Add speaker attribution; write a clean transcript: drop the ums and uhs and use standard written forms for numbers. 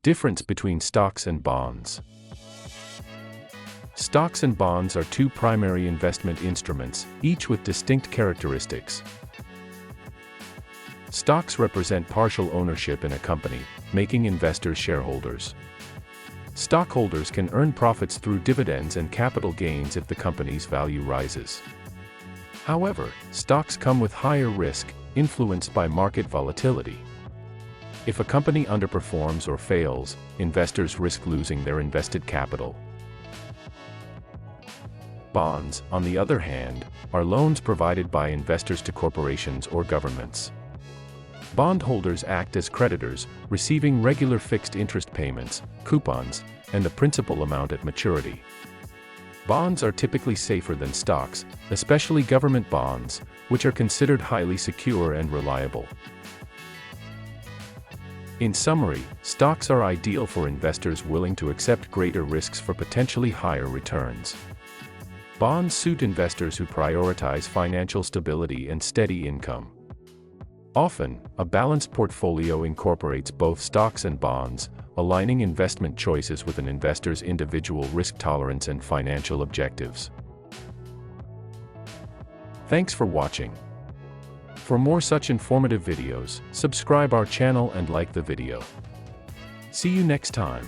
Speaker 1: Difference between stocks and bonds. Stocks and bonds are two primary investment instruments, each with distinct characteristics. Stocks represent partial ownership in a company, making investors shareholders. Stockholders can earn profits through dividends and capital gains if the company's value rises. However, stocks come with higher risk, influenced by market volatility. If a company underperforms or fails, investors risk losing their invested capital. Bonds, on the other hand, are loans provided by investors to corporations or governments. Bondholders act as creditors, receiving regular fixed interest payments, coupons, and the principal amount at maturity. Bonds are typically safer than stocks, especially government bonds, which are considered highly secure and reliable. In summary, stocks are ideal for investors willing to accept greater risks for potentially higher returns. Bonds suit investors who prioritize financial stability and steady income. Often, a balanced portfolio incorporates both stocks and bonds, aligning investment choices with an investor's individual risk tolerance and financial objectives. Thanks for watching. For more such informative videos, subscribe our channel and like the video. See you next time.